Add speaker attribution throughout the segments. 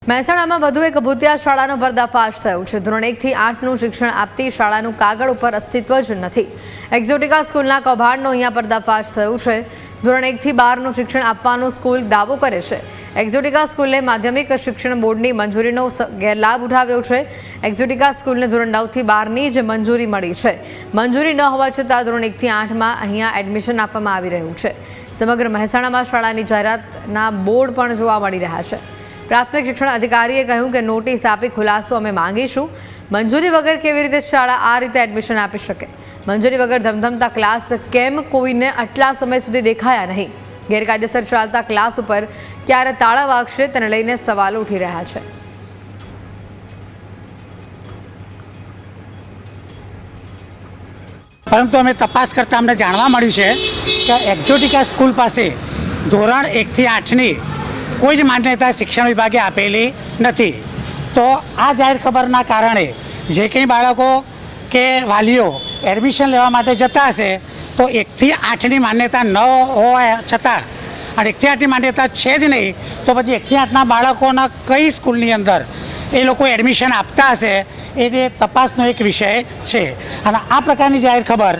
Speaker 1: મહેસાણામાં વધુ એક ભૂતિયા શાળાનો પર્દાફાશ થયો છે। ધોરણ 1 થી 8નું શિક્ષણ આપતી શાળાનું કાગળ ઉપર અસ્તિત્વ જ નથી। એક્ઝોટિકા સ્કૂલના કૌભાંડનો અહીંયા પર્દાફાશ થયો છે। ધોરણ 1 થી 12નું શિક્ષણ આપવાનો સ્કૂલ દાવો કરે છે। એક્ઝોટિકા સ્કૂલે માધ્યમિક શિક્ષણ બોર્ડની મંજૂરીનો ગેરલાભ ઉઠાવ્યો છે। એક્ઝોટિકા સ્કૂલને ધોરણ 9 થી 12ની જ મંજૂરી મળી છે। મંજૂરી ન હોવા છતાં ધોરણ 1 થી 8માં અહીંયા એડમિશન આપવામાં આવી રહ્યું છે। સમગ્ર મહેસાણામાં શાળાની જાહેરાતના બોર્ડ પણ જોવા મળી રહ્યા છે। પ્રાથમિક શિક્ષણ અધિકારીએ કહ્યું કે નોટિસ આપી ખુલાસો અમે માંગીશું। મંજૂરી વગર કેવી રીતે શાળા આ રીતે એડમિશન આપી શકે? મંજૂરી વગર ધમધમતા ક્લાસ કેમ કોઈને આટલા સમય સુધી દેખાયા નહીં? ગેરકાયદેસર ચાલતા ક્લાસ ઉપર ક્યારે તાળા વાગશે તેને લઈને સવાલો ઉઠી રહ્યા છે।
Speaker 2: પરંતુ અમે તપાસ કરતાં અમને જાણવા મળ્યું છે કે એક્ઝોટિકા સ્કૂલ પાસે ધોરણ 1 થી 8ની કોઈ જ માન્યતા શિક્ષણ વિભાગે આપેલી નથી। તો આ જાહેર ખબરના કારણે જે કંઈ બાળકો કે વાલીઓ એડમિશન લેવા માટે જતા હશે તો 1 થી 8ની માન્યતા ન હોવા છતાં અને 1 થી 8ની માન્યતા છે જ નહીં તો પછી 1 થી 8ના બાળકોના કઈ સ્કૂલની અંદર એ લોકો એડમિશન આપતા હશે એ તપાસનો એક વિષય છે। અને આ પ્રકારની જાહેર ખબર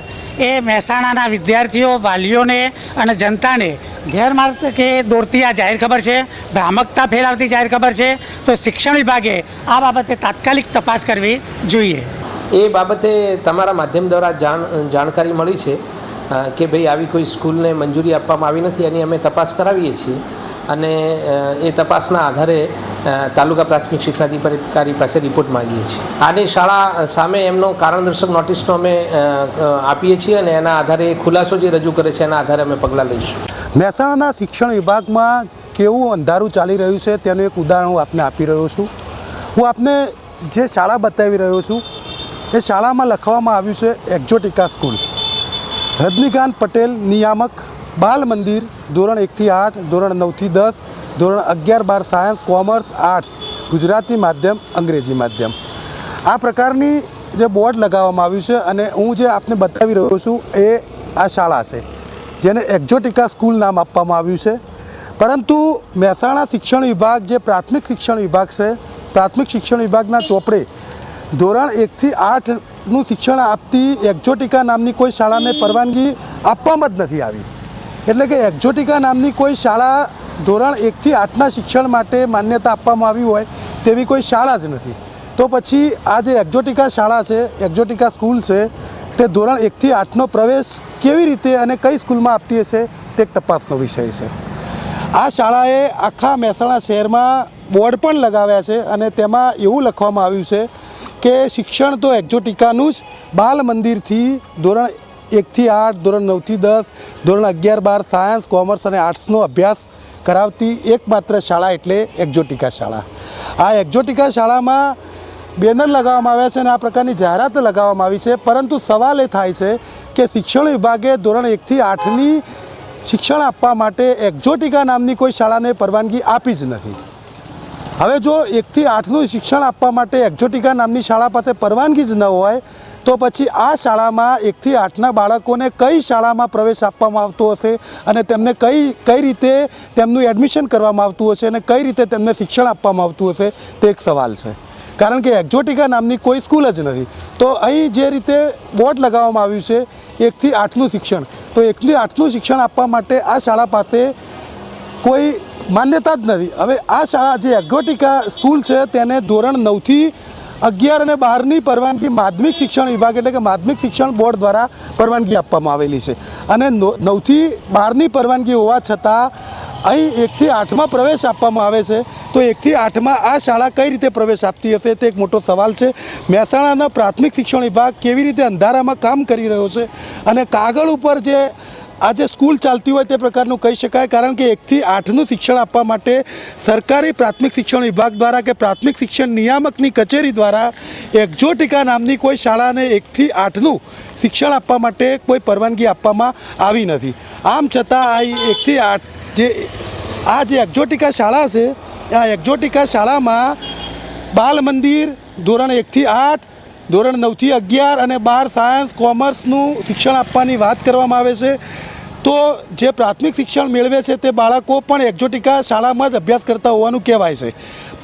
Speaker 2: એ મહેસાણાના વિદ્યાર્થીઓ વાલીઓને અને જનતાને ગેરમાર્ગ કે દોરતી આ જાહેર ખબર છે, ભ્રામકતા ફેલાવતી જાહેર ખબર છે। તો શિક્ષણ વિભાગે આ બાબતે તાત્કાલિક તપાસ કરવી જોઈએ।
Speaker 3: એ બાબતે તમારા માધ્યમ દ્વારા જાણકારી મળી છે કે ભાઈ આવી કોઈ સ્કૂલને મંજૂરી આપવામાં આવી નથી। એની અમે તપાસ કરાવીએ છીએ અને એ તપાસના આધારે તાલુકા પ્રાથમિક શિક્ષણાધિકારી પાસે રિપોર્ટ માંગીએ છીએ। આની શાળા સામે એમનો કારણદર્શક નોટિસનો અમે આપીએ છીએ અને એના આધારે ખુલાસો જે રજૂ કરે છે એના આધારે અમે પગલાં લઈશું।
Speaker 4: મહેસાણાના શિક્ષણ વિભાગમાં કેવું અંધારું ચાલી રહ્યું છે તેનું એક ઉદાહરણ હું આપને આપી રહ્યો છું। હું આપને જે શાળા બતાવી રહ્યો છું એ શાળામાં લખવામાં આવ્યું છે એક્ઝોટિકા સ્કૂલ, રજનીકાંત પટેલ નિયામક, બાલ મંદિર, ધોરણ 1 થી 8, ધોરણ 9 થી 10, ધોરણ 11-12 સાયન્સ, કોમર્સ, આર્ટ્સ, ગુજરાતી માધ્યમ, અંગ્રેજી માધ્યમ, આ પ્રકારની જે બોર્ડ લગાવવામાં આવ્યું છે। અને હું જે આપને બતાવી રહ્યો છું એ આ શાળા છે જેને એક્ઝોટિકા સ્કૂલ નામ આપવામાં આવ્યું છે। પરંતુ મહેસાણા શિક્ષણ વિભાગ જે પ્રાથમિક શિક્ષણ વિભાગ છે, પ્રાથમિક શિક્ષણ વિભાગના ચોપડે ધોરણ 1 થી 8નું શિક્ષણ આપતી એક્ઝોટિકા નામની કોઈ શાળાને પરવાનગી આપવામાં જ નથી આવી। એટલે કે એક્ઝોટિકા નામની કોઈ શાળા ધોરણ 1 થી 8ના શિક્ષણ માટે માન્યતા આપવામાં આવી હોય તેવી કોઈ શાળા જ નથી। તો પછી આ જે એક્ઝોટિકા શાળા છે, એક્ઝોટિકા સ્કૂલ છે, તે ધોરણ 1 થી 8નો પ્રવેશ કેવી રીતે અને કઈ સ્કૂલમાં આપતી હશે તે એક તપાસનો વિષય છે। આ શાળાએ આખા મહેસાણા શહેરમાં બોર્ડ પણ લગાવ્યા છે અને તેમાં એવું લખવામાં આવ્યું છે કે શિક્ષણ તો એક્ઝોટિકાનું જ બાલ મંદિરથી ધોરણ 1 થી 8, ધોરણ 9 થી 10, ધોરણ 11-12 સાયન્સ, કોમર્સ અને આર્ટ્સનો અભ્યાસ કરાવતી એકમાત્ર શાળા એટલે એક્ઝોટિકા શાળા। આ એક્ઝોટિકા શાળામાં બેનર લગાવવામાં આવ્યા છે અને આ પ્રકારની જાહેરાત લગાવવામાં આવી છે। પરંતુ સવાલ એ થાય છે કે શિક્ષણ વિભાગે ધોરણ 1 થી 8ની શિક્ષણ આપવા માટે એક્ઝોટિકા નામની કોઈ શાળાને પરવાનગી આપી જ નથી। હવે જો 1 થી 8નું શિક્ષણ આપવા માટે એક્ઝોટિકા નામની શાળા પાસે પરવાનગી જ ન હોય તો પછી આ શાળામાં 1 થી 8ના બાળકોને કઈ શાળામાં પ્રવેશ આપવામાં આવતો હશે અને તેમને કઈ રીતે તેમનું એડમિશન કરવામાં આવતું હશે અને કઈ રીતે તેમને શિક્ષણ આપવામાં આવતું હશે તે એક સવાલ છે। કારણ કે એક્ઝોટિકા નામની કોઈ સ્કૂલ જ નથી। તો અહીં જે રીતે બોર્ડ લગાવવામાં આવ્યું છે 1 થી 8નું શિક્ષણ, તો 1 થી 8નું શિક્ષણ આપવા માટે આ શાળા પાસે કોઈ માન્યતા જ નથી। હવે આ શાળા જે એક્ઝોટિકા સ્કૂલ છે તેને ધોરણ 9 થી 11 અને 12ની પરવાનગી માધ્યમિક શિક્ષણ વિભાગ એટલે કે માધ્યમિક શિક્ષણ બોર્ડ દ્વારા પરવાનગી આપવામાં આવેલી છે અને 9 થી 12ની પરવાનગી હોવા છતાં અહીં 1 થી 8માં પ્રવેશ આપવામાં આવે છે। તો 1 થી 8માં આ શાળા કઈ રીતે પ્રવેશ આપતી હશે તે એક મોટો સવાલ છે। મહેસાણાના પ્રાથમિક શિક્ષણ વિભાગ કેવી રીતે અંધારામાં કામ કરી રહ્યો છે અને કાગળ ઉપર જે આજે સ્કૂલ ચાલતી હોય તે પ્રકારનું કહી શકાય। કારણ કે 1 થી 8નું શિક્ષણ આપવા માટે સરકારી પ્રાથમિક શિક્ષણ વિભાગ દ્વારા કે પ્રાથમિક શિક્ષણ નિયામકની કચેરી દ્વારા એક્ઝોટિકા નામની કોઈ શાળાને 1 થી 8નું શિક્ષણ આપવા માટે કોઈ પરવાનગી આપવામાં આવી નથી। આમ છતાં આ 1 થી 8 જે એક્ઝોટિકા શાળા છે આ એક્ઝોટિકા શાળામાં બાલ મંદિર, ધોરણ 1 થી 8, ધોરણ 9 થી 11 અને 12 સાયન્સ, કોમર્સનું શિક્ષણ આપવાની વાત કરવામાં આવે છે। તો જે પ્રાથમિક શિક્ષણ મેળવે છે તે બાળકો પણ એક્ઝોટિકા શાળામાં જ અભ્યાસ કરતા હોવાનું કહેવાય છે।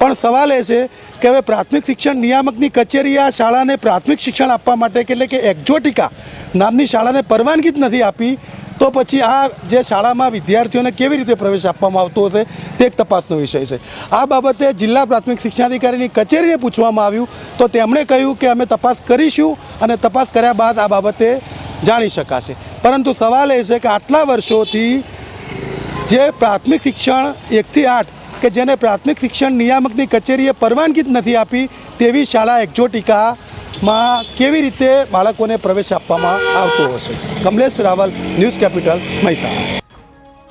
Speaker 4: પણ સવાલ એ છે કે હવે પ્રાથમિક શિક્ષણ નિયામકની કચેરીએ આ શાળાને પ્રાથમિક શિક્ષણ આપવા માટે એટલે કે એક્ઝોટિકા નામની શાળાને પરવાનગી જ નથી આપી, તો પછી આ જે શાળામાં વિદ્યાર્થીઓને કેવી રીતે પ્રવેશ આપવામાં આવતો હશે તે એક તપાસનો વિષય છે. આ બાબતે જિલ્લા પ્રાથમિક શિક્ષણાધિકારીની કચેરીએ પૂછવામાં આવ્યું તો તેમણે કહ્યું કે અમે તપાસ કરીશું અને તપાસ કર્યા બાદ આ બાબતે જાણી શકાશે. પરંતુ સવાલ એ છે કે આટલા વર્ષોથી જે પ્રાથમિક શિક્ષણ 1 થી 8 કે જેને પ્રાથમિક શિક્ષણ નિયામકની કચેરીએ પરવાનગી જ નથી આપી તેવી શાળા એક્ઝોટિકામાં કેવી રીતે બાળકોને પ્રવેશ આપવામાં આવતો હશે. Kamlesh Raval, News Capital, Mehsana.